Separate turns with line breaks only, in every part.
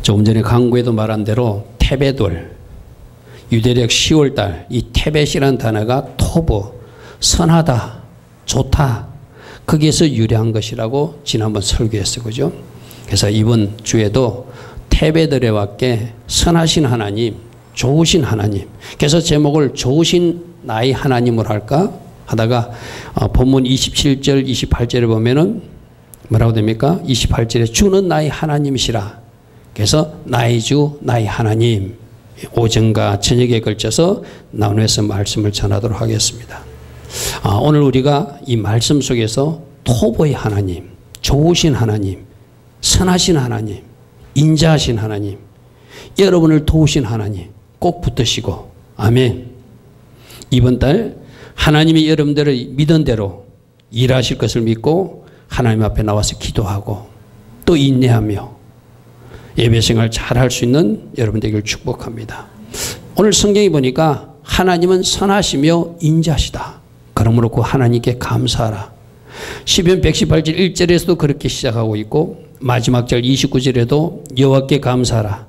조금 전에 강구에도 말한 대로 테벳월, 유대력 10월달, 이 테벳이라는 단어가 토브, 선하다, 좋다, 거기에서 유래한 것이라고 지난번 설교했어요. 그죠? 그래서 이번 주에도 테벳월에 왔게 선하신 하나님, 좋으신 하나님. 그래서 제목을 좋으신 나의 하나님으로 할까 하다가 본문 27절, 28절에 보면은 뭐라고 됩니까? 28절에 주는 나의 하나님이시라. 그래서 나의 주, 나의 하나님. 오전과 저녁에 걸쳐서 나누어서 말씀을 전하도록 하겠습니다. 오늘 우리가 이 말씀 속에서 토보의 하나님, 좋으신 하나님, 선하신 하나님, 인자하신 하나님, 여러분을 도우신 하나님 꼭 붙드시고 아멘. 이번 달 하나님이 여러분들의 믿은 대로 일하실 것을 믿고 하나님 앞에 나와서 기도하고 또 인내하며 예배생활 잘 할 수 있는 여러분 되기를 축복합니다. 오늘 성경에 보니까 하나님은 선하시며 인자하시다. 그러므로 그 하나님께 감사하라. 시편 118절 1절에서도 그렇게 시작하고 있고 마지막 절 29절에도 여호와께 감사하라.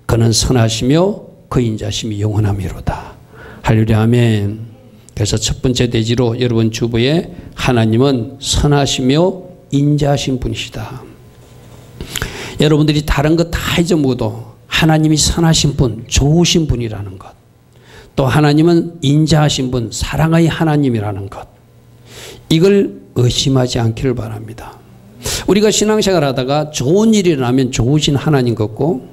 그는 선하시며 그 인자심이 영원하미로다. 할렐루야 아멘. 그래서 첫 번째 대지로 여러분 주부에 하나님은 선하시며 인자하신 분이시다. 여러분들이 다른 것 다 잊어먹어도 하나님이 선하신 분, 좋으신 분이라는 것, 또 하나님은 인자하신 분, 사랑의 하나님이라는 것, 이걸 의심하지 않기를 바랍니다. 우리가 신앙생활 하다가 좋은 일이 일어나면 좋으신 하나님 같고,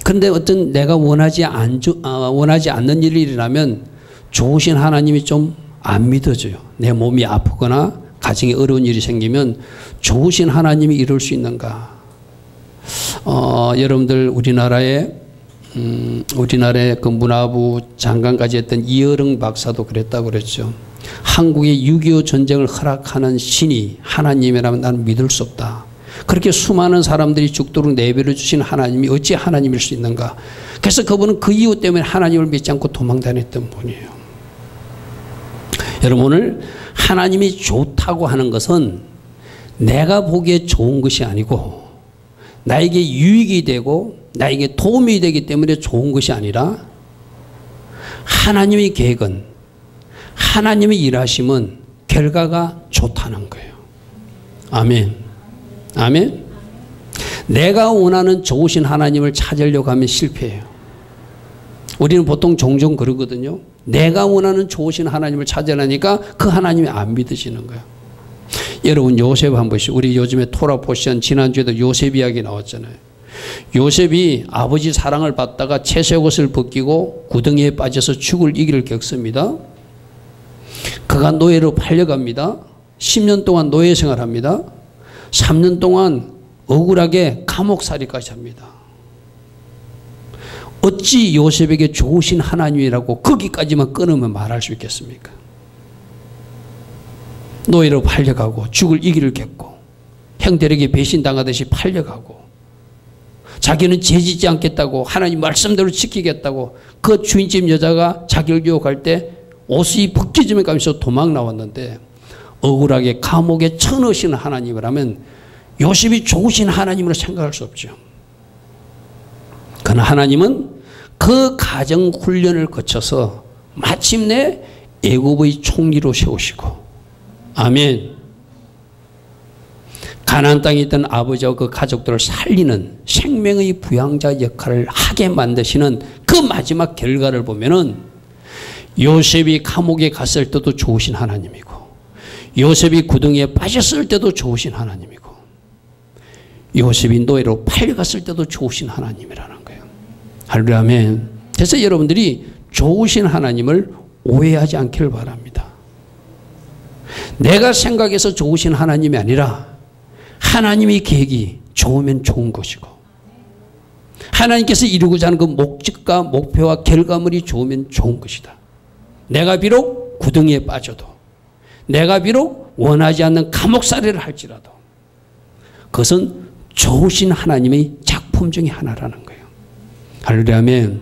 근데 어떤 내가 원하지 않는 일이 일어나면 좋으신 하나님이 좀 안 믿어져요. 내 몸이 아프거나 가정에 어려운 일이 생기면 좋으신 하나님이 이룰 수 있는가? 여러분들 우리나라의 그 문화부 장관까지 했던 이어릉 박사도 그랬다고 그랬죠. 한국의 6.25 전쟁을 허락하는 신이 하나님이라면 나는 믿을 수 없다. 그렇게 수많은 사람들이 죽도록 내버려 주신 하나님이 어찌 하나님일 수 있는가? 그래서 그분은 그 이유 때문에 하나님을 믿지 않고 도망다녔던 분이에요. 여러분 오늘 하나님이 좋다고 하는 것은 내가 보기에 좋은 것이 아니고 나에게 유익이 되고 나에게 도움이 되기 때문에 좋은 것이 아니라 하나님의 계획은 하나님의 일하심은 결과가 좋다는 거예요. 아멘. 아멘. 내가 원하는 좋으신 하나님을 찾으려고 하면 실패해요. 우리는 보통 종종 그러거든요. 내가 원하는 좋으신 하나님을 찾으려니까 그 하나님이 안 믿어지는 거예요. 여러분 요셉 한 번씩 우리 요즘에 토라 포션 지난주에도 요셉 이야기 나왔잖아요. 요셉이 아버지 사랑을 받다가 채색옷을 벗기고 구덩이에 빠져서 죽을 위기를 겪습니다. 그가 노예로 팔려갑니다. 10년 동안 노예 생활합니다. 3년 동안 억울하게 감옥살이까지 합니다. 어찌 요셉에게 좋으신 하나님이라고 거기까지만 끊으면 말할 수 있겠습니까? 노예로 팔려가고 죽을 위기를 겪고 형들에게 배신당하듯이 팔려가고 자기는 죄짓지 않겠다고 하나님 말씀대로 지키겠다고 그 주인집 여자가 자기를 유혹할 때 옷이 벗겨지면 가면서 도망 나왔는데 억울하게 감옥에 쳐넣으시는 하나님이라면 요셉이 좋으신 하나님으로 생각할 수 없죠. 그러나 하나님은 그 가정 훈련을 거쳐서 마침내 애굽의 총리로 세우시고 아멘. 가나안 땅에 있던 아버지와 그 가족들을 살리는 생명의 부양자 역할을 하게 만드시는 그 마지막 결과를 보면은 요셉이 감옥에 갔을 때도 좋으신 하나님이고 요셉이 구덩이에 빠졌을 때도 좋으신 하나님이고 요셉이 노예로 팔려갔을 때도 좋으신 하나님이라는 거예요. 할렐루야 아멘. 그래서 여러분들이 좋으신 하나님을 오해하지 않기를 바랍니다. 내가 생각해서 좋으신 하나님이 아니라 하나님의 계획이 좋으면 좋은 것이고 하나님께서 이루고자 하는 그 목적과 목표와 결과물이 좋으면 좋은 것이다. 내가 비록 구덩이에 빠져도 내가 비록 원하지 않는 감옥살이를 할지라도 그것은 좋으신 하나님의 작품 중에 하나라는 거예요. 할렐루야 아멘.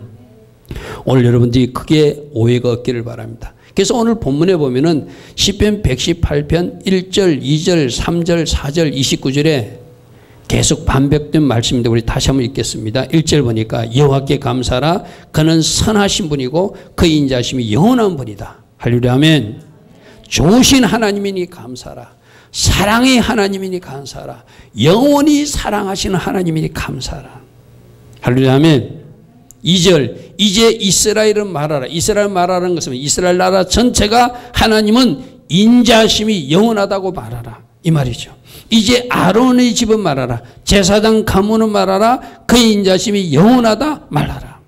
오늘 여러분들이 크게 오해가 없기를 바랍니다. 그래서 오늘 본문에 보면은 시편 118편 1절, 2절, 3절, 4절, 29절에 계속 반복된 말씀인데 우리 다시 한번 읽겠습니다. 1절 보니까 여호와께 감사하라. 그는 선하신 분이고 그의 인자심이 영원한 분이다. 할렐루야 아멘. 좋으신 하나님이니 감사하라. 사랑의 하나님이니 감사하라. 영원히 사랑하시는 하나님이니 감사하라. 할렐루야 아멘. 2절 이제 이스라엘은 말하라. 이스라엘 말하라는 것은 이스라엘 나라 전체가 하나님은 인자심이 영원하다고 말하라 이 말이죠. 이제 아론의 집은 말하라. 제사장 가문은 말하라. 그의 인자심이 영원하다 말하라.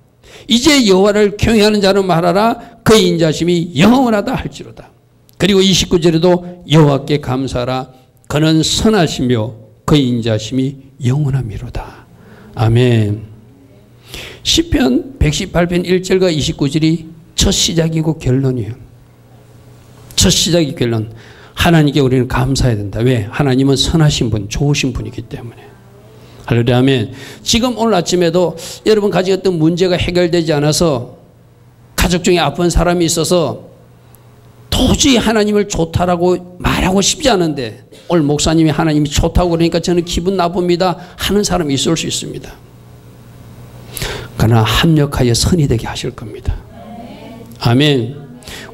이제 여호와를 경외하는 자는 말하라. 그의 인자심이 영원하다 할지로다. 그리고 29절에도 여호와께 감사하라. 그는 선하시며 그의 인자심이 영원함이로다. 아멘. 시편 118편 1절과 29절이 첫 시작이고 결론이에요. 첫 시작이 결론. 하나님께 우리는 감사해야 된다. 왜? 하나님은 선하신 분, 좋으신 분이기 때문에. 할렐루야 아멘. 지금 오늘 아침에도 여러분 가지고 어떤 문제가 해결되지 않아서 가족 중에 아픈 사람이 있어서 도저히 하나님을 좋다라고 말하고 싶지 않은데 오늘 목사님이 하나님이 좋다고 그러니까 저는 기분 나쁩니다 하는 사람이 있을 수 있습니다. 그러나 합력하여 선이 되게 하실 겁니다. 아멘.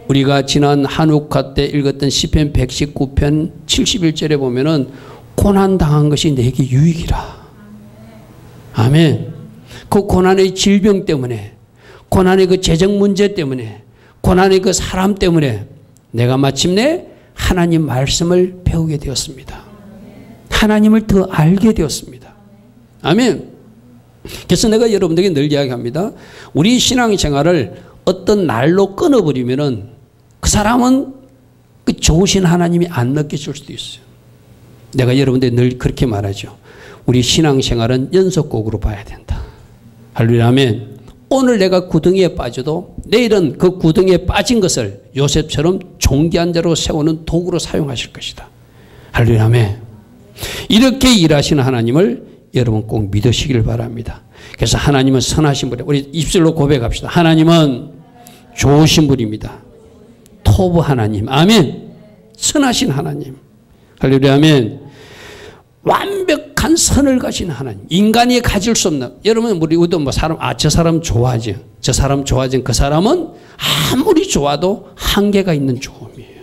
우리가 지난 한우카 때 읽었던 시편 119편 71절에 보면은 고난당한 것이 내게 유익이라. 아멘. 그 고난의 질병 때문에, 고난의 그 재정 문제 때문에, 고난의 그 사람 때문에 내가 마침내 하나님 말씀을 배우게 되었습니다. 하나님을 더 알게 되었습니다. 아멘. 그래서 내가 여러분들에게 늘 이야기합니다. 우리 신앙생활을 어떤 날로 끊어버리면은 그 사람은 그 좋으신 하나님이 안 느껴질 수도 있어요. 내가 여러분들 늘 그렇게 말하죠. 우리 신앙생활은 연속곡으로 봐야 된다. 할렐루야 아멘. 오늘 내가 구덩이에 빠져도 내일은 그 구덩이에 빠진 것을 요셉처럼 존귀한 자로 세우는 도구로 사용하실 것이다. 할렐루야 아멘. 이렇게 일하시는 하나님을 여러분 꼭 믿으시길 바랍니다. 그래서 하나님은 선하신 분이에요. 우리 입술로 고백합시다. 하나님은 좋으신 분입니다. 토부 하나님. 아멘. 선하신 하나님. 할렐루야 아멘. 완벽한 선을 가진 하나님. 인간이 가질 수 없는. 여러분 우리도 뭐 사람 저 사람 좋아하지. 저 사람 좋아하지. 그 사람은 아무리 좋아도 한계가 있는 좋음이에요.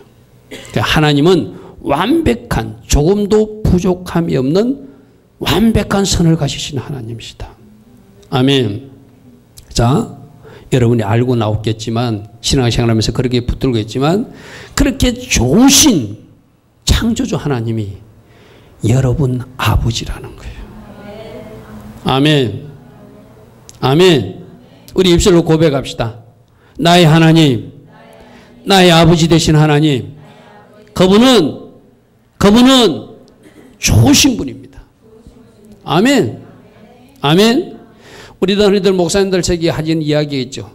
그러니까 하나님은 완벽한 조금도 부족함이 없는 완벽한 선을 가지신 하나님이시다. 아멘. 자, 여러분이 알고 나왔겠지만 신앙생활하면서 그렇게 붙들고 있지만 그렇게 좋으신 창조주 하나님이 여러분 아버지라는 거예요. 아멘. 아멘. 우리 입술로 고백합시다. 나의 하나님, 나의 아버지 되신 하나님, 그분은 좋으신 분입니다. 아멘. 아멘. 우리들 목사님들 저기 하신 이야기 있죠.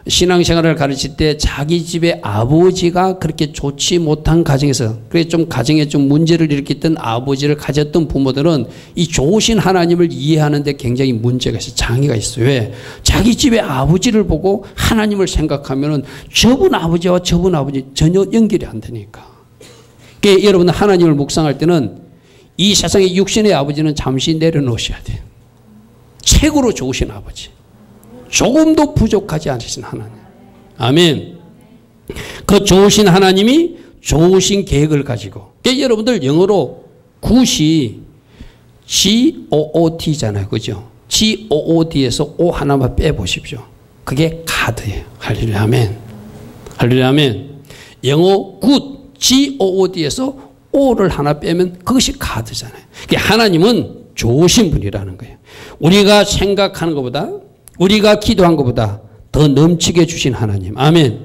신앙생활을 가르칠 때 자기 집의 아버지가 그렇게 좋지 못한 가정에서 그래 좀 가정에 좀 문제를 일으켰던 아버지를 가졌던 부모들은 이 좋으신 하나님을 이해하는데 굉장히 문제가 있어요. 장애가 있어요. 왜? 자기 집의 아버지를 보고 하나님을 생각하면은 저분 아버지와 저분 아버지 전혀 연결이 안 되니까. 그러니까 여러분 하나님을 묵상할 때는 이 세상의 육신의 아버지는 잠시 내려놓으셔야 돼요. 최고로 좋으신 아버지. 조금도 부족하지 않으신 하나님. 아멘. 그 좋으신 하나님이 좋으신 계획을 가지고. 그러니까 여러분들 영어로 굿이 G-O-O-D잖아요. 그죠? G-O-O-D에서 O 하나만 빼보십시오. 그게 가드예요. 할렐루야 아멘. 할렐루야 아멘. 영어 굿 G-O-O-D에서 O를 하나 빼면 그것이 가드잖아요. 그러니까 하나님은 좋으신 분이라는 거예요. 우리가 생각하는 것보다 우리가 기도한 것보다 더 넘치게 주신 하나님. 아멘.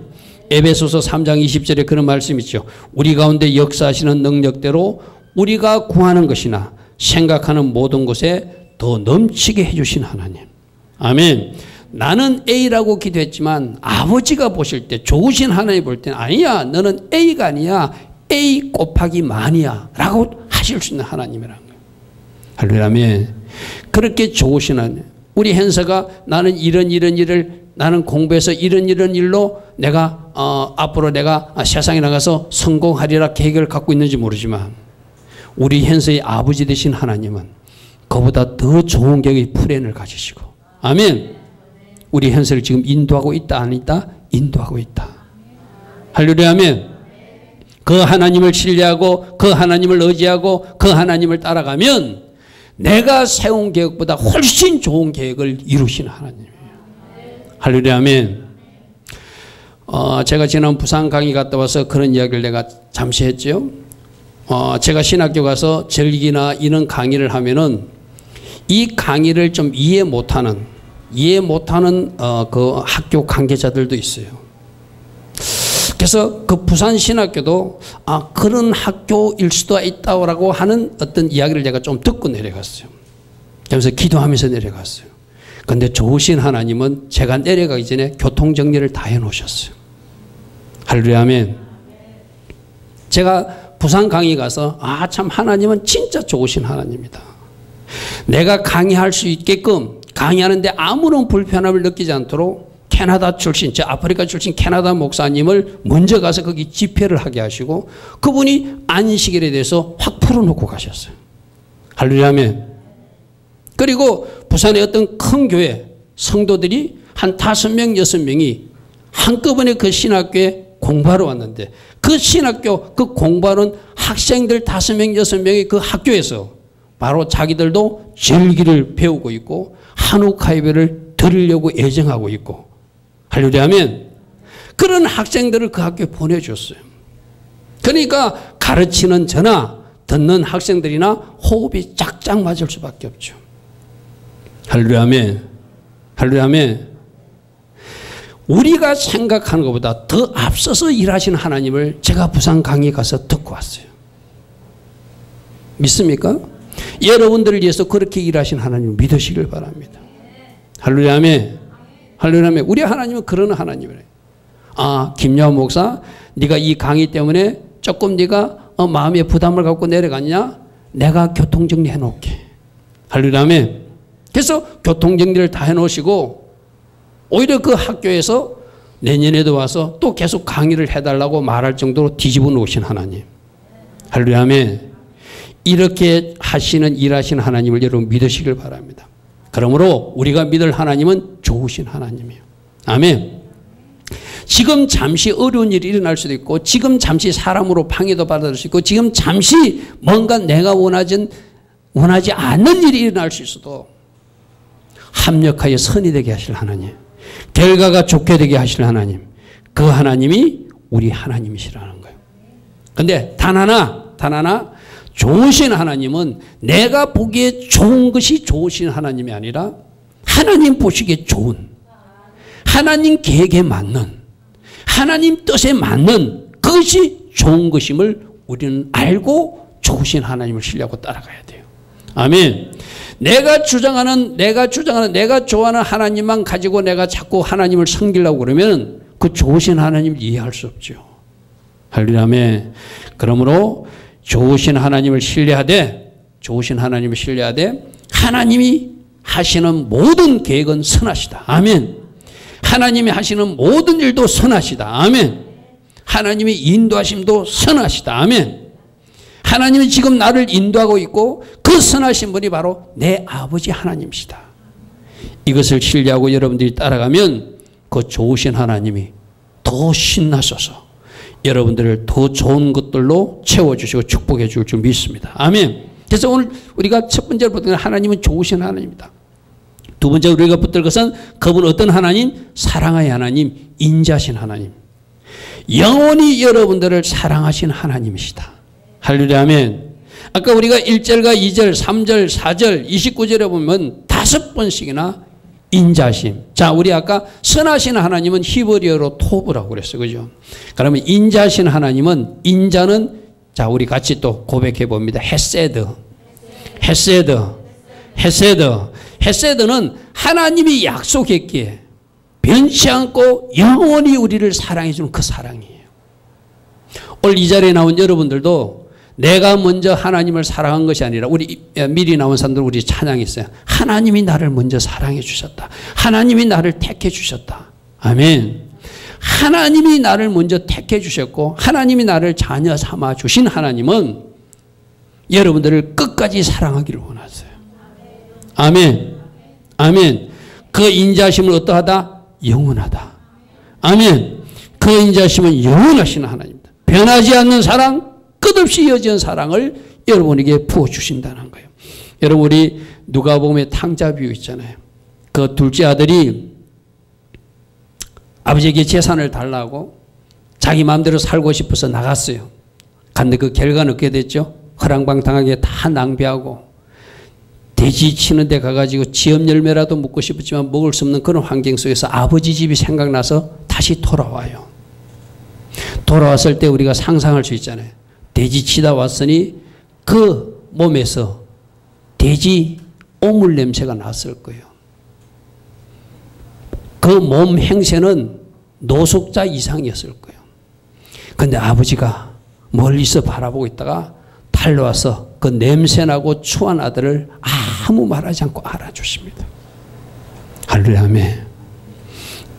에베소서 3장 20절에 그런 말씀이 있죠. 우리 가운데 역사하시는 능력대로 우리가 구하는 것이나 생각하는 모든 것에 더 넘치게 해주신 하나님. 아멘. 나는 A라고 기도했지만 아버지가 보실 때 좋으신 하나님 볼 때는 아니야. 너는 A가 아니야. A 곱하기 만이야. 라고 하실 수 있는 하나님이라는 거예요. 할렐루야. 아멘. 그렇게 좋으신 하나님. 우리 현서가 나는 이런 일을 나는 공부해서 이런 일로 내가 앞으로 내가 세상에 나가서 성공하리라 계획을 갖고 있는지 모르지만 우리 현서의 아버지 되신 하나님은 그보다 더 좋은 계획의 플랜을 가지시고. 아멘. 우리 현세를 지금 인도하고 있다 안 있다? 인도하고 있다. 할렐루야. 아멘. 그 하나님을 신뢰하고 그 하나님을 의지하고 그 하나님을 따라가면 내가 세운 계획보다 훨씬 좋은 계획을 이루시는 하나님이에요. 할렐루야. 아멘. 제가 지난 부산 강의 갔다 와서 그런 이야기를 내가 잠시 했죠. 제가 신학교 가서 절기나 이런 강의를 하면은 이 강의를 좀 이해 못하는 그 학교 관계자들도 있어요. 그래서 그 부산 신학교도 그런 학교일 수도 있다고 하는 어떤 이야기를 제가 좀 듣고 내려갔어요. 그래서 기도하면서 내려갔어요. 그런데 좋으신 하나님은 제가 내려가기 전에 교통정리를 다 해놓으셨어요. 할렐루야. 아멘. 제가 부산 강의 가서 참 하나님은 진짜 좋으신 하나님이다. 내가 강의할 수 있게끔 강의하는데 아무런 불편함을 느끼지 않도록 캐나다 출신, 아프리카 출신 캐나다 목사님을 먼저 가서 거기 집회를 하게 하시고 그분이 안식일에 대해서 확 풀어놓고 가셨어요. 할렐루야. 아멘. 그리고 부산의 어떤 큰 교회 성도들이 한 5명, 6명이 한꺼번에 그 신학교에 공부하러 왔는데 그 신학교 그 공부하는 학생들 5명, 6명이 그 학교에서 바로 자기들도 절기를 배우고 있고 한우카 예배를 드리려고 애정하고 있고. 할렐루야. 아멘. 그런 학생들을 그 학교에 보내줬어요. 그러니까 가르치는 저나 듣는 학생들이나 호흡이 짝짝 맞을 수밖에 없죠. 할렐루야. 아멘. 할렐루야. 아멘. 우리가 생각하는 것보다 더 앞서서 일하시는 하나님을 제가 부산 강의 가서 듣고 왔어요. 믿습니까? 여러분들을 위해서 그렇게 일하시는 하나님을 믿으시길 바랍니다. 할렐루야. 아멘. 할렐루야. 아멘. 우리 하나님은 그런 하나님이래요. 김여한 목사, 네가 이 강의 때문에 조금 네가 마음에 부담을 갖고 내려갔냐? 내가 교통정리 해놓을게. 할렐루야. 아멘. 그래서 교통정리를 다 해놓으시고 오히려 그 학교에서 내년에도 와서 또 계속 강의를 해달라고 말할 정도로 뒤집어 놓으신 하나님. 할렐루야. 아멘. 이렇게 일하시는 하나님을 여러분 믿으시길 바랍니다. 그러므로 우리가 믿을 하나님은 좋으신 하나님이에요. 아멘. 지금 잠시 어려운 일이 일어날 수도 있고 지금 잠시 사람으로 방해도 받을 수 있고 지금 잠시 뭔가 내가 원하지 않는 일이 일어날 수 있어도 합력하여 선이 되게 하실 하나님, 결과가 좋게 되게 하실 하나님, 그 하나님이 우리 하나님이시라는 거예요. 그런데 단 하나 좋으신 하나님은 내가 보기에 좋은 것이 좋으신 하나님이 아니라 하나님 보시기에 좋은, 하나님 계획에 맞는, 하나님 뜻에 맞는 그것이 좋은 것임을 우리는 알고 좋으신 하나님을 신뢰하고 따라가야 돼요. 아멘. 내가 좋아하는 하나님만 가지고 내가 자꾸 하나님을 섬기려고 그러면 그 좋으신 하나님을 이해할 수 없죠. 할렐루야. 아멘. 그러므로 좋으신 하나님을 신뢰하되 하나님이 하시는 모든 계획은 선하시다. 아멘. 하나님이 하시는 모든 일도 선하시다. 아멘. 하나님의 인도하심도 선하시다. 아멘. 하나님이 지금 나를 인도하고 있고 그 선하신 분이 바로 내 아버지 하나님이시다. 이것을 신뢰하고 여러분들이 따라가면 그 좋으신 하나님이 더 신나셔서 여러분들을 더 좋은 것들로 채워주시고 축복해 줄 줄 믿습니다. 아멘. 그래서 오늘 우리가 첫 번째로 붙든 하나님은 좋으신 하나님입니다. 두 번째로 우리가 붙들 것은 그분 어떤 하나님? 사랑의 하나님, 인자신 하나님. 영원히 여러분들을 사랑하신 하나님이시다. 할렐루야. 아멘. 아까 우리가 1절과 2절, 3절, 4절, 29절에 보면 5번씩이나 인자심. 자, 우리 아까 선하신 하나님은 히브리어로 토브라고 그랬어요. 그죠? 그러면 인자신 하나님은, 인자는, 자, 우리 같이 또 고백해 봅니다. 헤세드는 하나님이 약속했기에 변치 않고 영원히 우리를 사랑해 주는 그 사랑이에요. 오늘 이 자리에 나온 여러분들도 내가 먼저 하나님을 사랑한 것이 아니라, 우리 미리 나온 사람들 우리 찬양했어요. 하나님이 나를 먼저 사랑해 주셨다. 하나님이 나를 택해 주셨다. 아멘. 하나님이 나를 먼저 택해 주셨고 하나님이 나를 자녀 삼아 주신 하나님은 여러분들을 끝까지 사랑하기를 원하세요. 아멘. 아멘. 그 인자심은 어떠하다? 영원하다. 아멘. 그 인자심은 영원하신 하나님입니다. 변하지 않는 사랑, 끝없이 이어지는 사랑을 여러분에게 부어주신다는 거예요. 여러분, 우리 누가복음의 탕자 비유 있잖아요. 그 둘째 아들이 아버지에게 재산을 달라고 자기 마음대로 살고 싶어서 나갔어요. 근데 그 결과는 어떻게 됐죠? 허랑방탕하게 다 낭비하고 돼지 치는 데 가가지고 지엽 열매라도 먹고 싶었지만 먹을 수 없는 그런 환경 속에서 아버지 집이 생각나서 다시 돌아와요. 돌아왔을 때 우리가 상상할 수 있잖아요. 돼지 치다 왔으니 그 몸에서 돼지 오물 냄새가 났을 거예요. 그 몸 행세는 노숙자 이상이었을 거예요. 그런데 아버지가 멀리서 바라보고 있다가 달려와서 그 냄새나고 추한 아들을 아무 말하지 않고 알아주십니다. 할렐루야. 아멘.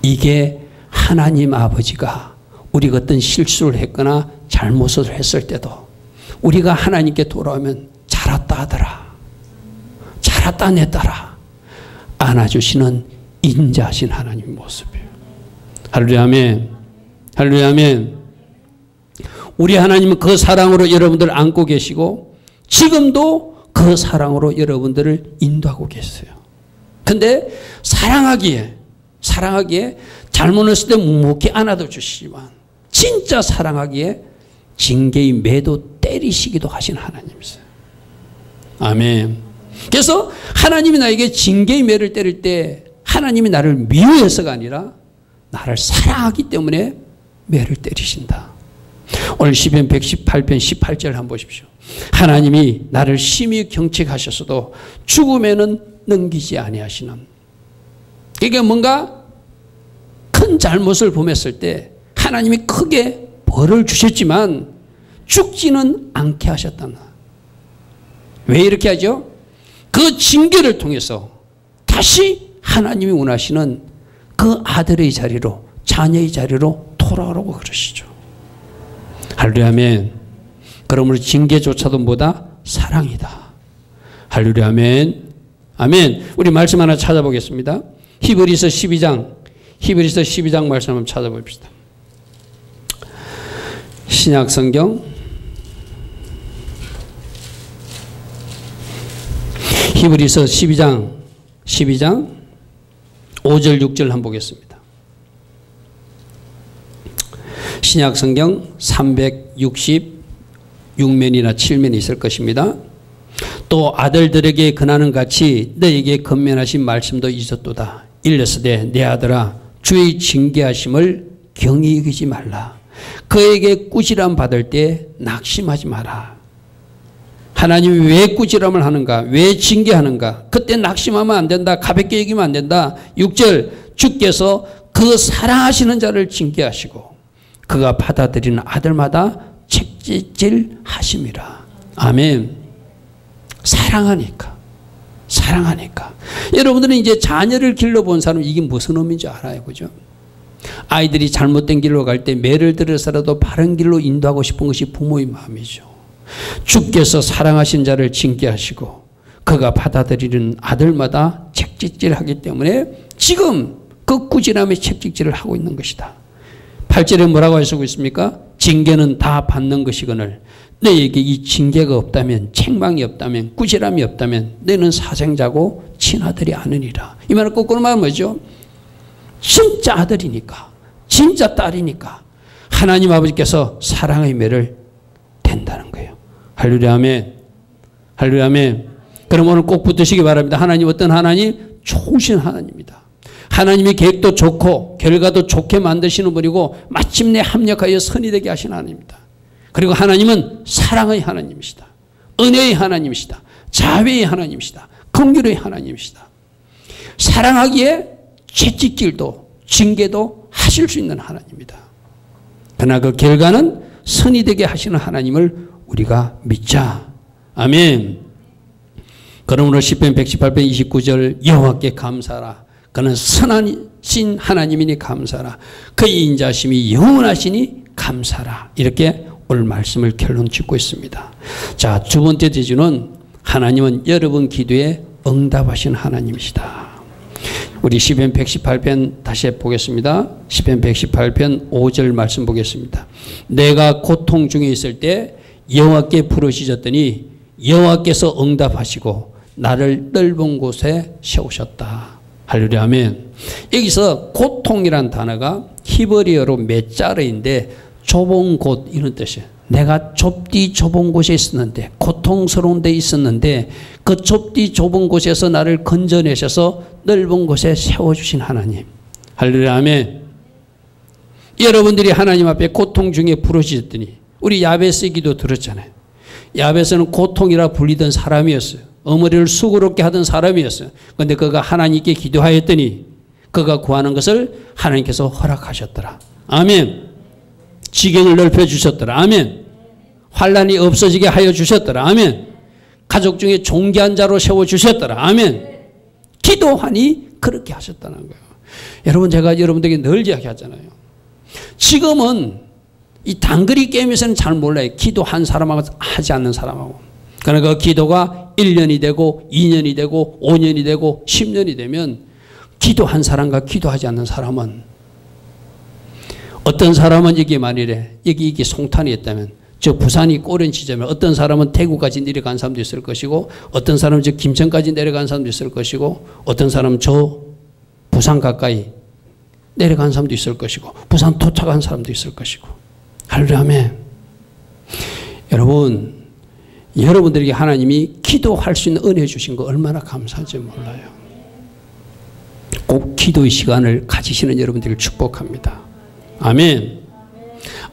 이게 하나님 아버지가 우리가 어떤 실수를 했거나 잘못을 했을 때도 우리가 하나님께 돌아오면 잘했다 하더라, 잘했다 내 딸아 안아주시는 인자하신 하나님의 모습이에요. 할렐루야. 아멘. 할렐루야. 아멘. 우리 하나님은 그 사랑으로 여러분들을 안고 계시고 지금도 그 사랑으로 여러분들을 인도하고 계세요. 근데 사랑하기에 잘못했을 때 묵묵히 안아도 주시지만 진짜 사랑하기에 징계의 매도 때리시기도 하신 하나님이세요. 아멘. 그래서 하나님이 나에게 징계의 매를 때릴 때 하나님이 나를 미워해서가 아니라 나를 사랑하기 때문에 매를 때리신다. 오늘 시편 118편 18절 한번 보십시오. 하나님이 나를 심히 경책하셨어도 죽음에는 넘기지 아니하시는. 이게 뭔가 큰 잘못을 범했을 때 하나님이 크게 벌을 주셨지만 죽지는 않게 하셨다. 왜 이렇게 하죠? 그 징계를 통해서 다시 하나님이 원하시는 그 아들의 자리로, 자녀의 자리로 돌아오라고 그러시죠. 할렐루야. 아멘. 그러므로 징계조차도 뭐다? 사랑이다. 할렐루야. 아멘. 아멘. 우리 말씀 하나 찾아보겠습니다. 히브리서 12장 말씀 한번 찾아봅시다. 신약 성경 히브리서 12장 5절 6절 한번 보겠습니다. 신약 성경 366면이나 7면이 있을 것입니다. 또 아들들에게 권하는 같이 너에게 권면하신 말씀도 있었도다. 일렀으되 내 아들아 주의 징계하심을 경히 여기지 말라. 그에게 꾸지람 받을 때 낙심하지 마라. 하나님이 왜 꾸지람을 하는가? 왜 징계하는가? 그때 낙심하면 안 된다. 가볍게 여기면 안 된다. 6절 주께서 그 사랑하시는 자를 징계하시고 그가 받아들이는 아들마다 책짓질 하심이라. 아멘. 사랑하니까. 여러분들은 이제 자녀를 길러본 사람은 이게 무슨 의미인지 알아요. 그죠? 아이들이 잘못된 길로 갈 때 매를 들어서라도 바른 길로 인도하고 싶은 것이 부모의 마음이죠. 주께서 사랑하신 자를 징계하시고 그가 받아들이는 아들마다 책짓질하기 때문에 지금 그 꾸지람의 책짓질을 하고 있는 것이다. 8절에 뭐라고 쓰고 있습니까? 징계는 다 받는 것이거늘 너에게 이 징계가 없다면, 책망이 없다면, 꾸지람이 없다면 너는 사생자고 친아들이 아니니라. 이 말을 거꾸로 말하면 뭐죠? 진짜 아들이니까, 진짜 딸이니까 하나님 아버지께서 사랑의 매를 된다는 거예요. 할렐루야. 아멘. 할렐루야. 아멘. 그럼 오늘 꼭 붙드시기 바랍니다. 하나님 어떤 하나님? 좋으신 하나님입니다. 하나님의 계획도 좋고 결과도 좋게 만드시는 분이고 마침내 합력하여 선이 되게 하신 하나님입니다. 그리고 하나님은 사랑의 하나님이시다. 은혜의 하나님이시다. 자비의 하나님이시다. 긍휼의 하나님이시다. 사랑하기에 채찍질도 징계도 하실 수 있는 하나님입니다. 그러나 그 결과는 선이 되게 하시는 하나님을 우리가 믿자. 아멘. 그러므로 시편 118편 29절 여호와께 감사하라. 그는 선하신 하나님이니 감사하라. 그의 인자심이 영원하시니 감사하라. 이렇게 오늘 말씀을 결론 짓고 있습니다. 자, 두 번째 대주는 하나님은 여러분 기도에 응답하신 하나님이시다. 우리 시편 118편 다시 보겠습니다. 시편 118편 5절 말씀 보겠습니다. 내가 고통 중에 있을 때 여호와께 부르짖었더니 여호와께서 응답하시고 나를 넓은 곳에 세우셨다. 할렐루야 아멘. 여기서 고통이란 단어가 히브리어로 메짜르인데 좁은 곳 이런 뜻이에요. 내가 좁디 좁은 곳에 있었는데 고통스러운 데 있었는데 그 좁디 좁은 곳에서 나를 건져내셔서 넓은 곳에 세워주신 하나님. 할렐루야 아멘. 여러분들이 하나님 앞에 고통 중에 부르짖었더니 우리 야베스 기도 들었잖아요. 야베스는 고통이라 불리던 사람이었어요. 어머니를 수고롭게 하던 사람이었어요. 그런데 그가 하나님께 기도하였더니 그가 구하는 것을 하나님께서 허락하셨더라. 아멘. 지경을 넓혀주셨더라. 아멘. 환난이 없어지게 하여 주셨더라. 아멘. 가족 중에 존귀한 자로 세워주셨더라. 아멘. 기도하니 그렇게 하셨다는 거예요. 여러분 제가 여러분들에게 늘 이야기하잖아요. 지금은 이 단거리 게임에서는 잘 몰라요. 기도한 사람하고 하지 않는 사람하고. 그러나 그 기도가 1년이 되고 2년이 되고 5년이 되고 10년이 되면 기도한 사람과 기도하지 않는 사람은 어떤 사람은 여기 만일에 여기 송탄이 있다면 저 부산이 꼬린 지점에 어떤 사람은 대구까지 내려간 사람도 있을 것이고 어떤 사람은 저 김천까지 내려간 사람도 있을 것이고 어떤 사람은 저 부산 가까이 내려간 사람도 있을 것이고 부산 도착한 사람도 있을 것이고 할렐루야 아멘. 여러분 여러분들에게 하나님이 기도할 수 있는 은혜 주신 거 얼마나 감사한지 몰라요. 꼭 기도의 시간을 가지시는 여러분들을 축복합니다. 아멘.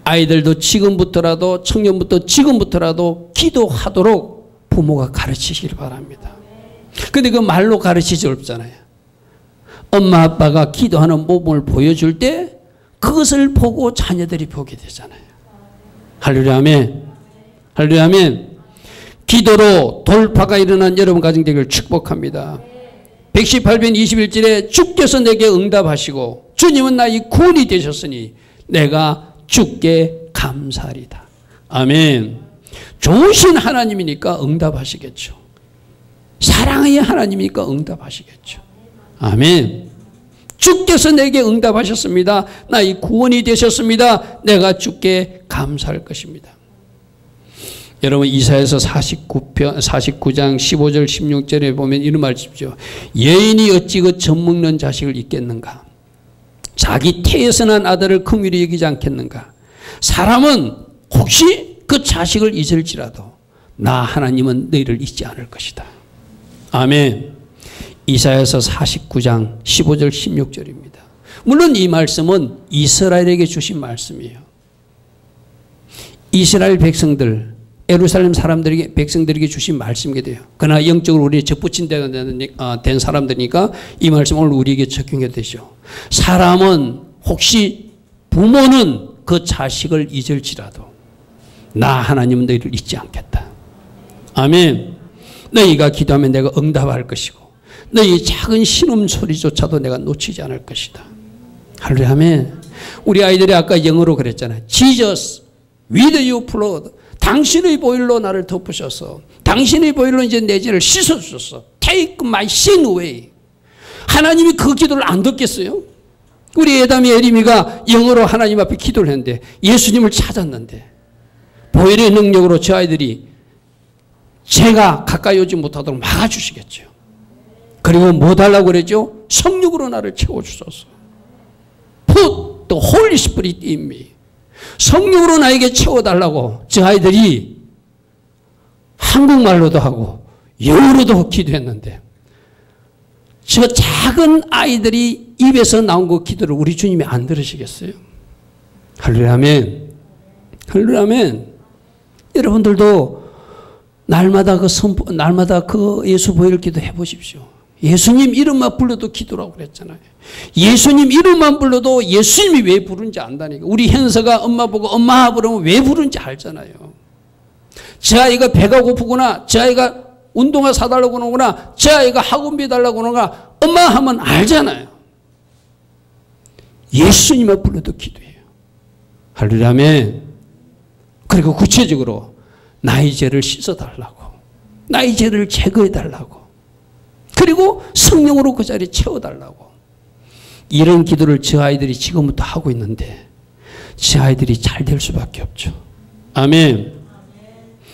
아이들도 지금부터라도 청년부터 지금부터라도 기도하도록 부모가 가르치시길 바랍니다. 그런데 그 말로 가르치지 없잖아요. 엄마 아빠가 기도하는 모범을 보여줄 때 그것을 보고 자녀들이 보게 되잖아요. 할렐루야 아멘. 할렐루야 아멘. 기도로 돌파가 일어난 여러분 가정 되기를 축복합니다. 118편 21절에 주께서 내게 응답하시고 주님은 나의 구원이 되셨으니 내가 주께 감사하리다. 아멘. 좋으신 하나님이니까 응답하시겠죠. 사랑의 하나님이니까 응답하시겠죠. 아멘. 주께서 내게 응답하셨습니다. 나의 구원이 되셨습니다. 내가 주께 감사할 것입니다. 여러분 이사야서 49장 15절 16절에 보면 이런 말 주십시오. 여인이 어찌 그 젖먹는 자식을 잊겠는가. 자기 태에서 난 아들을 긍휼히 여기지 않겠는가. 사람은 혹시 그 자식을 잊을지라도 나 하나님은 너희를 잊지 않을 것이다. 아멘. 이사야서 49장 15절 16절입니다. 물론 이 말씀은 이스라엘에게 주신 말씀이에요. 이스라엘 백성들 예루살렘 사람들에게 백성들에게 주신 말씀이 돼요. 그러나 영적으로 우리의 접붙인 된 사람들이니까 이 말씀을 우리에게 적용해야 되죠. 사람은 혹시 부모는 그 자식을 잊을지라도 나 하나님은 너희를 잊지 않겠다. 아멘. 너희가 기도하면 내가 응답할 것이고 너희 작은 신음소리조차도 내가 놓치지 않을 것이다. 할렐루야 아멘. 우리 아이들이 아까 영어로 그랬잖아요. Jesus with your blood. 당신의 보혈로 나를 덮으셔서 당신의 보혈로 이제 내 죄를 씻어주셨어. Take my sin away. 하나님이 그 기도를 안 듣겠어요? 우리 에담이 에리미가 영어로 하나님 앞에 기도를 했는데 예수님을 찾았는데 보혈의 능력으로 저 아이들이 죄가 가까이 오지 못하도록 막아주시겠죠. 그리고 뭐 달라고 그랬죠? 성령으로 나를 채워주소서. Put the Holy Spirit in me. 성령으로 나에게 채워달라고 저 아이들이 한국말로도 하고 영어로도 기도했는데 저 작은 아이들이 입에서 나온 그 기도를 우리 주님이 안 들으시겠어요? 할렐루야 아멘. 할렐루야 아멘. 여러분들도 날마다 그 예수 보혈 기도 해보십시오. 예수님 이름만 불러도 기도라고 그랬잖아요. 예수님 이름만 불러도 예수님이 왜 부른지 안다니까. 우리 현서가 엄마 보고 엄마 부르면 왜 부른지 알잖아요. 저 아이가 배가 고프구나. 저 아이가 운동화 사달라고 그러구나. 저 아이가 학원비 달라고 그러구나. 엄마 하면 알잖아요. 예수님만 불러도 기도해요. 할렐루야 아멘. 그리고 구체적으로 나의 죄를 씻어달라고 나의 죄를 제거해달라고 그리고 성령으로 그 자리에 채워달라고. 이런 기도를 저 아이들이 지금부터 하고 있는데 저 아이들이 잘 될 수밖에 없죠. 아멘.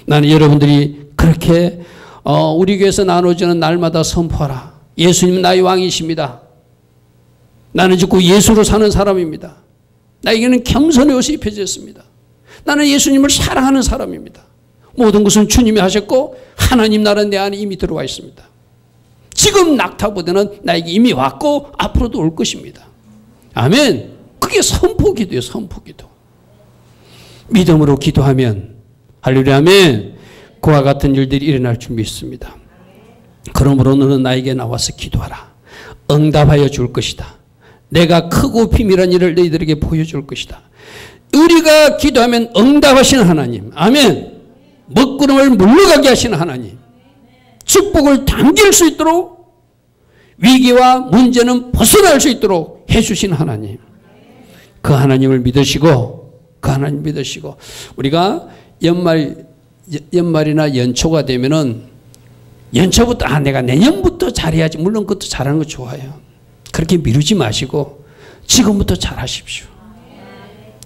나는 여러분들이 그렇게 우리 교회에서 나눠지는 날마다 선포하라. 예수님 나의 왕이십니다. 나는 지금 예수로 사는 사람입니다. 나에게는 겸손의 옷이 입혀졌습니다. 나는 예수님을 사랑하는 사람입니다. 모든 것은 주님이 하셨고 하나님 나라는 내 안에 이미 들어와 있습니다. 지금 낙타보다는 나에게 이미 왔고 앞으로도 올 것입니다. 아멘. 그게 선포기도예요. 선포기도. 믿음으로 기도하면 할렐루야 아멘. 그와 같은 일들이 일어날 줄 믿습니다. 그러므로 너는 나에게 나와서 기도하라. 응답하여 줄 것이다. 내가 크고 비밀한 일을 너희들에게 보여줄 것이다. 우리가 기도하면 응답하시는 하나님. 아멘. 먹구름을 물러가게 하시는 하나님. 축복을 당길 수 있도록 위기와 문제는 벗어날 수 있도록 해주시는 하나님. 그 하나님을 믿으시고 그 하나님 믿으시고 우리가 연말이나 연초가 되면은 연초부터 내가 내년부터 잘해야지. 물론 그것도 잘하는 거 좋아요. 그렇게 미루지 마시고 지금부터 잘하십시오.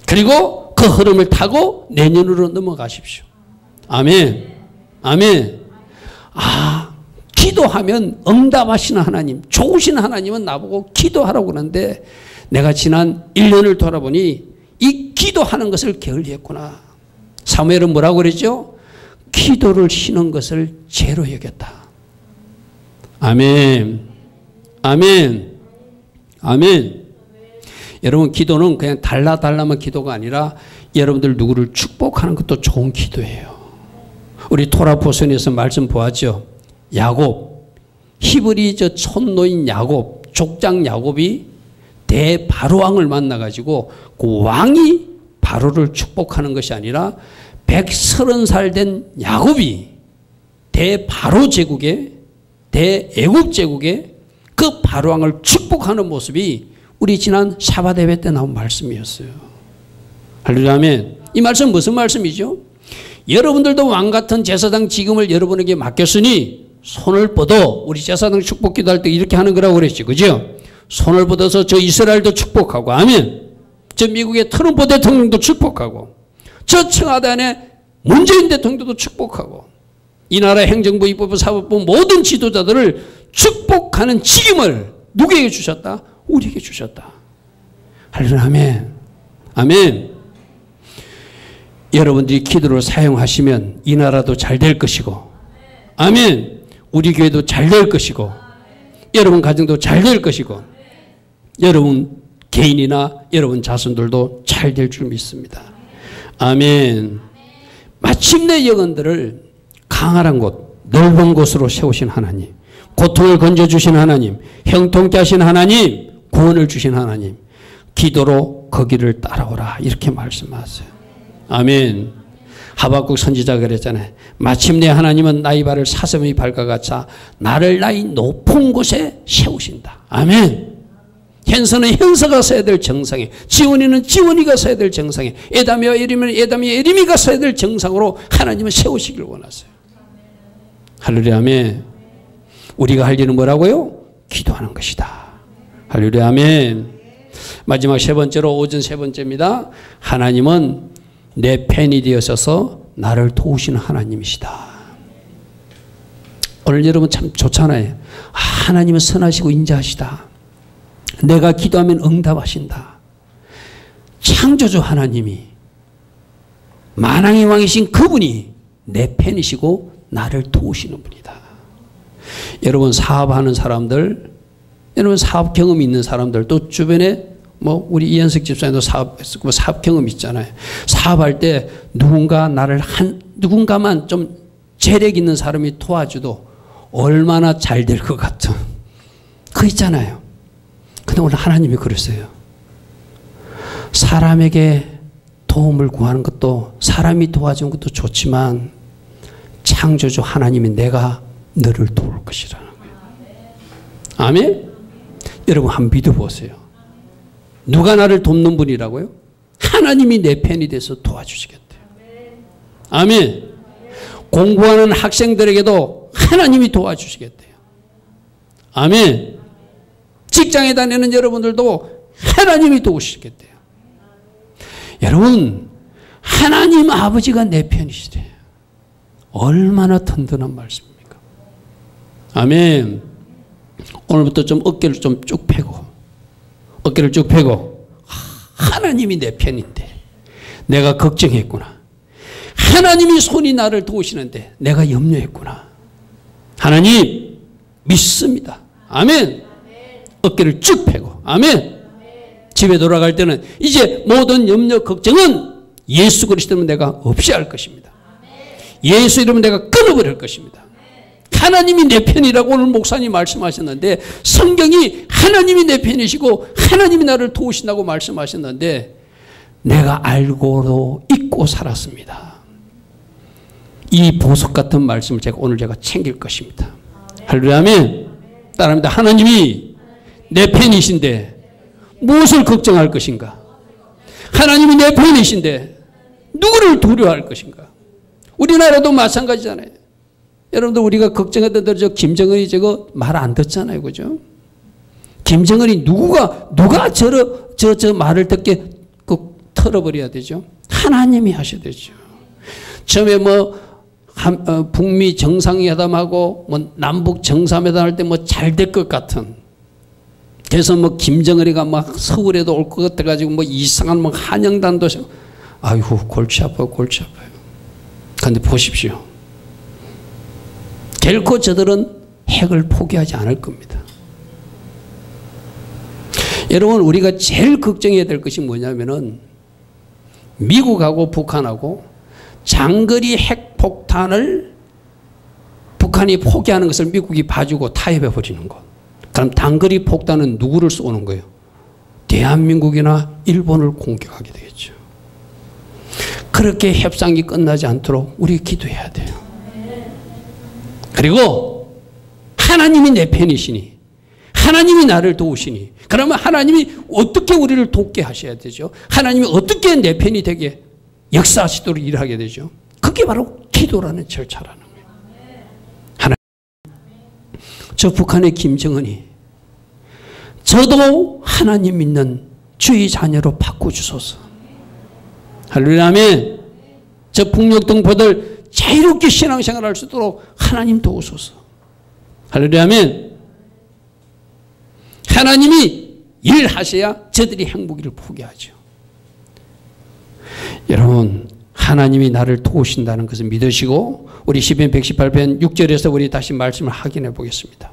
그리고 그 흐름을 타고 내년으로 넘어가십시오. 아멘. 아멘. 기도하면 응답하시는 하나님, 좋으신 하나님은 나보고 기도하라고 그러는데 내가 지난 1년을 돌아보니 이 기도하는 것을 게을리했구나. 사무엘은 뭐라고 그랬죠? 기도를 쉬는 것을 죄로 여겼다. 아멘. 아멘. 아멘. 여러분 기도는 그냥 달라만 기도가 아니라 여러분들 누구를 축복하는 것도 좋은 기도예요. 우리 토라 포선에서 말씀 보았죠. 야곱, 히브리 촌노인 야곱, 족장 야곱이 대바로왕을 만나가지고 그 왕이 바로를 축복하는 것이 아니라 130살 된 야곱이 대바로 제국의 대애굽 제국의 그 바로왕을 축복하는 모습이 우리 지난 샤bat 예배 때 나온 말씀이었어요. 할렐루야 아멘. 이 말씀 무슨 말씀이죠? 여러분들도 왕같은 제사장 직임을 여러분에게 맡겼으니 손을 뻗어 우리 제사장 축복 기도할 때 이렇게 하는 거라고 그랬죠. 그죠? 손을 뻗어서 저 이스라엘도 축복하고 아멘. 저 미국의 트럼프 대통령도 축복하고 저 청와대안에 문재인 대통령도 축복하고 이 나라 행정부, 입법부, 사법부 모든 지도자들을 축복하는 직임을 누구에게 주셨다? 우리에게 주셨다. 할렐루야 아멘. 아멘. 여러분들이 기도를 사용하시면 이 나라도 잘 될 것이고 아멘. 우리 교회도 잘 될 것이고 여러분 가정도 잘 될 것이고 여러분 개인이나 여러분 자손들도 잘 될 줄 믿습니다. 아멘. 마침내 영혼들을 강활한 곳, 넓은 곳으로 세우신 하나님, 고통을 건져주신 하나님, 형통케 하신 하나님, 구원을 주신 하나님, 기도로 거기를 따라오라 이렇게 말씀하세요. 아멘. 하박국 선지자가 그랬잖아요. 마침내 하나님은 나의 발을 사슴의 발과 같아 나를 나의 높은 곳에 세우신다. 아멘. 현서는 현서가 서야 될 정상에, 지원이는 지원이가 서야 될 정상에, 에담이와 에림은 에담이 에림이가 서야 될 정상으로 하나님은 세우시길 원하세요. 할렐루야 아멘. 우리가 할 일은 뭐라고요? 기도하는 것이다. 할렐루야 아멘. 마지막 세 번째로 오전 세 번째입니다. 하나님은 내 팬이 되어서 나를 도우시는 하나님이시다. 오늘 여러분 참 좋잖아요. 하나님은 선하시고 인자하시다. 내가 기도하면 응답하신다. 창조주 하나님이 만왕의 왕이신 그분이 내 팬이시고 나를 도우시는 분이다. 여러분 사업하는 사람들, 여러분 사업 경험이 있는 사람들, 또 주변에 우리 이현석 집사님도 사업 경험 있잖아요. 사업할 때 누군가만 좀 재력 있는 사람이 도와줘도 얼마나 잘 될 것 같은 그거 있잖아요. 근데 오늘 하나님이 그러세요. 사람에게 도움을 구하는 것도 사람이 도와주는 것도 좋지만 창조주 하나님이 내가 너를 도울 것이라는 거예요. 아멘? 여러분 한번 믿어보세요. 누가 나를 돕는 분이라고요? 하나님이 내 편이 돼서 도와주시겠대요. 아멘. 공부하는 학생들에게도 하나님이 도와주시겠대요. 아멘. 직장에 다니는 여러분들도 하나님이 도우시겠대요. 여러분, 하나님 아버지가 내 편이시래요. 얼마나 든든한 말씀입니까? 아멘. 오늘부터 좀 어깨를 좀 쭉 펴고, 어깨를 쭉 펴고, 하나님이 내 편인데 내가 걱정했구나. 하나님이 손이 나를 도우시는데 내가 염려했구나. 하나님 믿습니다. 아멘. 어깨를 쭉 펴고, 아멘. 집에 돌아갈 때는 이제 모든 염려 걱정은 예수 그리스도는 내가 없이 할 것입니다. 예수 이름은 내가 끊어버릴 것입니다. 하나님이 내 편이라고 오늘 목사님 말씀하셨는데, 성경이 하나님이 내 편이시고 하나님이 나를 도우신다고 말씀하셨는데 내가 알고도 잊고 살았습니다. 이 보석 같은 말씀을 오늘 제가 챙길 것입니다. 할렐루야. 아멘. 따라합니다. 하나님이 내 편이신데 무엇을 걱정할 것인가? 하나님이 내 편이신데 누구를 두려워할 것인가? 우리나라도 마찬가지잖아요. 여러분들 우리가 걱정했던 대로 저 김정은이 저거 말 안 듣잖아요. 그죠? 김정은이 누가 저 말을 듣게 털어버려야 되죠? 하나님이 하셔야 되죠. 처음에 북미 정상회담하고 남북 정상회담 할 때 잘 될 것 같은, 그래서 김정은이가 서울에도 올 것 같아가지고 이상한 한영단도, 아이고 골치 아파요. 그런데 보십시오. 결코 저들은 핵을 포기하지 않을 겁니다. 여러분, 우리가 제일 걱정해야 될 것이 뭐냐면은 미국하고 북한하고 장거리 핵폭탄을 북한이 포기하는 것을 미국이 봐주고 타협해 버리는 것. 그럼 단거리 폭탄은 누구를 쏘는 거예요? 대한민국이나 일본을 공격하게 되겠죠. 그렇게 협상이 끝나지 않도록 우리 기도해야 돼요. 그리고 하나님이 내 편이시니, 하나님이 나를 도우시니, 그러면 하나님이 어떻게 우리를 돕게 하셔야 되죠? 하나님이 어떻게 내 편이 되게 역사하시도록 일하게 되죠? 그게 바로 기도라는 절차라는 거예요. 하나님, 저 북한의 김정은이 저도 하나님 믿는 주의 자녀로 바꿔주소서. 할렐루야. 아멘. 저 북녘 동포들 자유롭게 신앙생활할 수 있도록 하나님 도우소서. 할렐루야. 아멘. 하나님이 일하셔야 저들이 행복을 포기하죠. 여러분, 하나님이 나를 도우신다는 것을 믿으시고 우리 시편 118편 6절에서 우리 다시 말씀을 확인해 보겠습니다.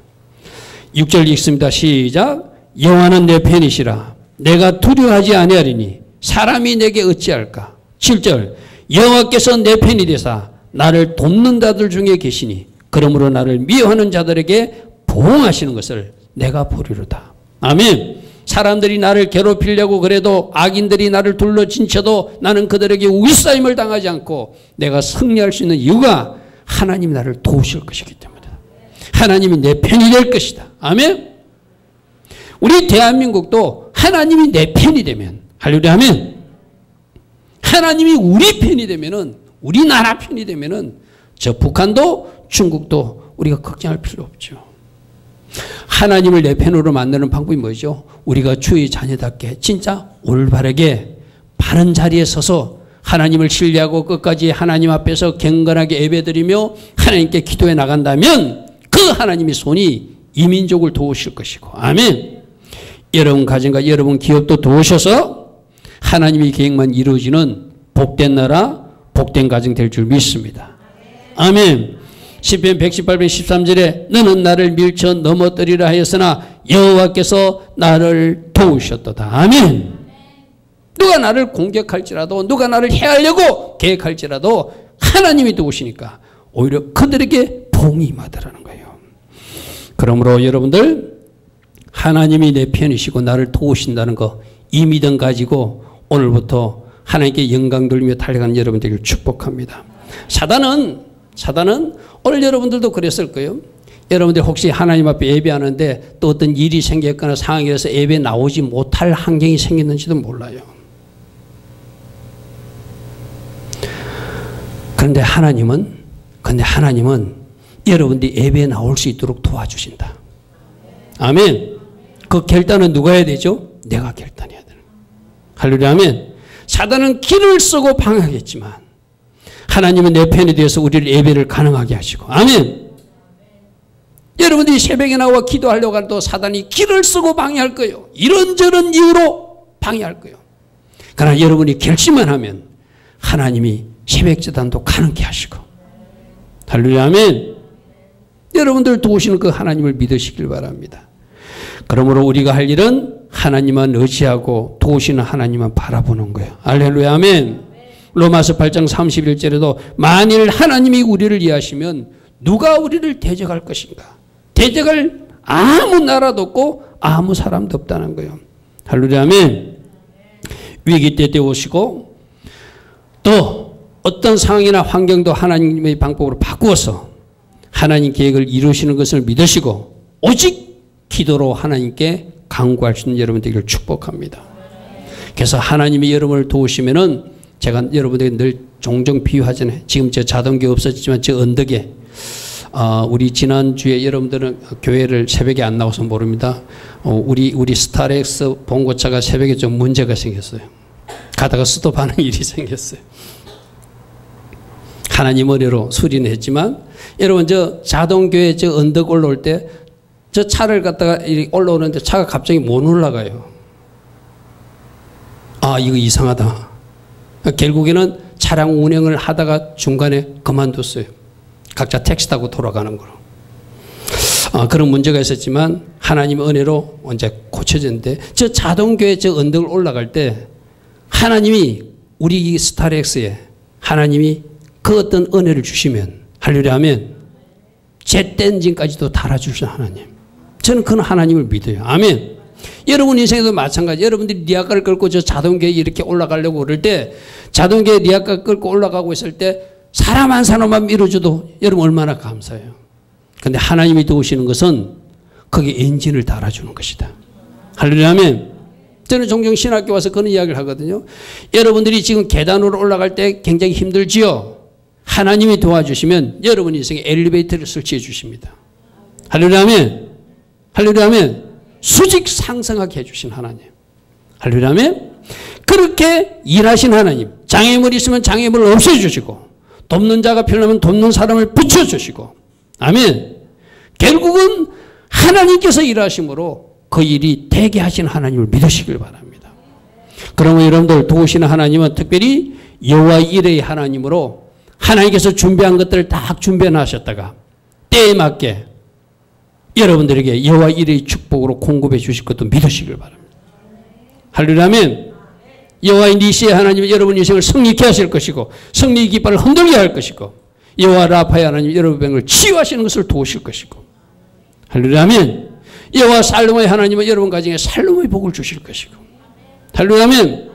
6절 읽습니다. 시작. 여호와는 내 편이시라. 내가 두려워하지 아니하리니 사람이 내게 어찌할까. 7절. 여호와께서 내 편이 되사 나를 돕는 자들 중에 계시니 그러므로 나를 미워하는 자들에게 보응하시는 것을 내가 보리로다. 아멘. 사람들이 나를 괴롭히려고 그래도, 악인들이 나를 둘러진쳐도 나는 그들에게 위싸임을 당하지 않고 내가 승리할 수 있는 이유가 하나님이 나를 도우실 것이기 때문이다. 하나님이 내 편이 될 것이다. 아멘. 우리 대한민국도 하나님이 내 편이 되면, 할렐루야. 아멘. 하나님이 우리 편이 되면은, 우리나라 편이 되면은 저 북한도 중국도 우리가 걱정할 필요 없죠. 하나님을 내 편으로 만드는 방법이 뭐죠? 우리가 주의 자녀답게 진짜 올바르게 바른 자리에 서서 하나님을 신뢰하고 끝까지 하나님 앞에서 경건하게 예배드리며 하나님께 기도해 나간다면 그 하나님의 손이 이 민족을 도우실 것이고, 아멘. 여러분 가정과 여러분 기업도 도우셔서 하나님의 계획만 이루어지는 복된 나라, 복된 가정 될 줄 믿습니다. 아멘. 시편 118편 13절에 너는 나를 밀쳐 넘어뜨리라 하였으나 여호와께서 나를 도우셨도다. 아멘. 누가 나를 공격할지라도, 누가 나를 해하려고 계획할지라도 하나님이 도우시니까 오히려 그들에게 복이 임하더라는 거예요. 그러므로 여러분들, 하나님이 내 편이시고 나를 도우신다는 거 이 믿음 가지고 오늘부터 하나님께 영광 돌리며 달려가는 여러분 되기를 축복합니다. 사단은 오늘 여러분들도 그랬을 거예요. 여러분들 혹시 하나님 앞에 예배하는데 또 어떤 일이 생겼거나 상황이 돼서 예배에 나오지 못할 환경이 생겼는지도 몰라요. 그런데 하나님은 여러분들이 예배에 나올 수 있도록 도와주신다. 아멘. 그 결단은 누가 해야 되죠? 내가 결단해야 되는 거예요. 할렐루야. 아멘. 사단은 길을 쓰고 방해하겠지만 하나님은 내 편에 대해서 우리를 예배를 가능하게 하시고. 아멘. 여러분들이 새벽에 나와 기도하려고 해도 사단이 길을 쓰고 방해할 거예요. 이런저런 이유로 방해할 거예요. 그러나 여러분이 결심만 하면 하나님이 새벽 제단도 가능케 하시고. 할렐루야. 아멘. 여러분들 도우시는 그 하나님을 믿으시길 바랍니다. 그러므로 우리가 할 일은 하나님만 의지하고 도우시는 하나님만 바라보는 거예요. 할렐루야. 아멘. 로마서 8장 31절에도 만일 하나님이 우리를 이해하시면 누가 우리를 대적할 것인가? 대적할 아무 나라도 없고 아무 사람도 없다는 거예요. 할렐루야. 아멘. 위기 때 되오시고 또 어떤 상황이나 환경도 하나님의 방법으로 바꾸어서 하나님 계획을 이루시는 것을 믿으시고 오직 기도로 하나님께 간구할 수 있는 여러분 되기를 축복합니다. 그래서 하나님이 여러분을 도우시면은 제가 여러분에게 늘 종종 비유하잖아요. 지금 저 자동기 없어졌지만 저 언덕에 우리 지난주에 여러분들은 교회를 새벽에 안 나와서 모릅니다. 우리 스타렉스 봉고차가 새벽에 좀 문제가 생겼어요. 가다가 스톱하는 일이 생겼어요. 하나님 은혜로 수리는 했지만 여러분 저 자동교회 저 언덕 올라올 때 저 차를 갖다가 올라오는데 차가 갑자기 못 올라가요. 아 이거 이상하다. 결국에는 차량 운행을 하다가 중간에 그만뒀어요. 각자 택시 타고 돌아가는 거로. 그런 문제가 있었지만 하나님 은혜로 이제 고쳐졌는데 저 자동교회 저 언덕을 올라갈 때 하나님이 우리 스타렉스에 하나님이 그 어떤 은혜를 주시면 할렐루야 하면 제트 엔진까지도 달아주신 하나님. 저는 그런 하나님을 믿어요. 아멘. 여러분 인생에도 마찬가지. 여러분들이 리아카를 끌고 저 자동교에 이렇게 올라가려고 그럴 때 자동교에 리아카 끌고 올라가고 있을 때 사람 한 사람만 밀어줘도 여러분 얼마나 감사해요. 그런데 하나님이 도우시는 것은 거기에 엔진을 달아주는 것이다. 할렐루야 아멘. 저는 종종 신학교 와서 그런 이야기를 하거든요. 여러분들이 지금 계단으로 올라갈 때 굉장히 힘들지요. 하나님이 도와주시면 여러분 인생에 엘리베이터를 설치해 주십니다. 할렐루야 아멘. 할렐루야 아멘. 수직 상승하게 해주신 하나님. 할렐루야 아멘. 그렇게 일하신 하나님. 장애물이 있으면 장애물을 없애주시고 돕는 자가 필요하면 돕는 사람을 붙여주시고 아멘. 결국은 하나님께서 일하심으로 그 일이 되게 하신 하나님을 믿으시길 바랍니다. 그러면 여러분들 도우시는 하나님은 특별히 여호와 이레의 하나님으로 하나님께서 준비한 것들을 딱 준비해 놨었다가 때에 맞게 여러분들에게 여호와 이레의 축복으로 공급해 주실 것도 믿으시길 바랍니다. 할렐루야 아멘. 여호와 니시의 하나님은 여러분 인생을 승리케 하실 것이고 승리의 깃발을 흔들게 할 것이고 여호와 라파의 하나님 여러분 병을 치유하시는 것을 도우실 것이고 할렐루야 아멘. 여호와 살롬의 하나님은 여러분 가정에 살롬의 복을 주실 것이고 할렐루야 아멘.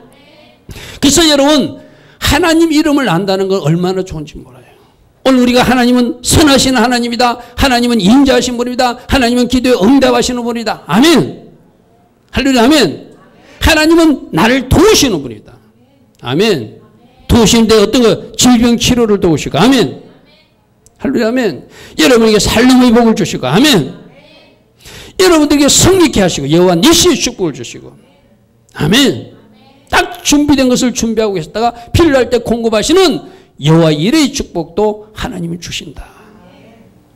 그래서 여러분 하나님 이름을 안다는 건 얼마나 좋은지 몰라요. 오늘 우리가 하나님은 선하신 하나님이다. 하나님은 인자하신 분입니다. 하나님은 기도에 응답하시는 분이다. 아멘. 할렐루야 아멘. 하나님은 나를 도우시는 분이다. 아멘. 도우시는데 어떤 거 질병 치료를 도우시고 아멘. 할렐루야 아멘. 여러분에게 살림의 복을 주시고 아멘. 여러분들에게 승리케 하시고 여호와 니시의 축복을 주시고 아멘. 딱 준비된 것을 준비하고 계셨다가 필요할 때 공급하시는 여호와 이레의 축복도 하나님이 주신다.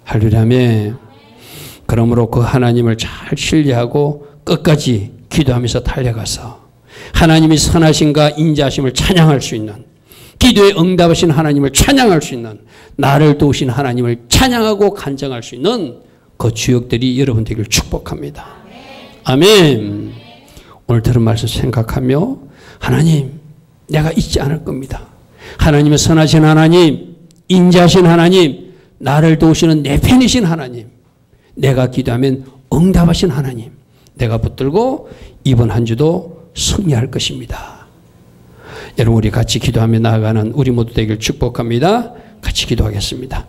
할렐루야 아멘. 그러므로 그 하나님을 잘 신뢰하고 끝까지 기도하면서 달려가서 하나님이 선하신가 인자하심을 찬양할 수 있는 기도에 응답하신 하나님을 찬양할 수 있는 나를 도우신 하나님을 찬양하고 간증할 수 있는 그 주역들이 여러분 되기를 축복합니다. 아멘. 오늘 들은 말씀 생각하며 하나님 내가 잊지 않을 겁니다. 하나님의 선하신 하나님 인자하신 하나님 나를 도우시는 내 편이신 하나님 내가 기도하면 응답하신 하나님 내가 붙들고 이번 한 주도 승리할 것입니다. 여러분 우리 같이 기도하며 나아가는 우리 모두 되기를 축복합니다. 같이 기도하겠습니다.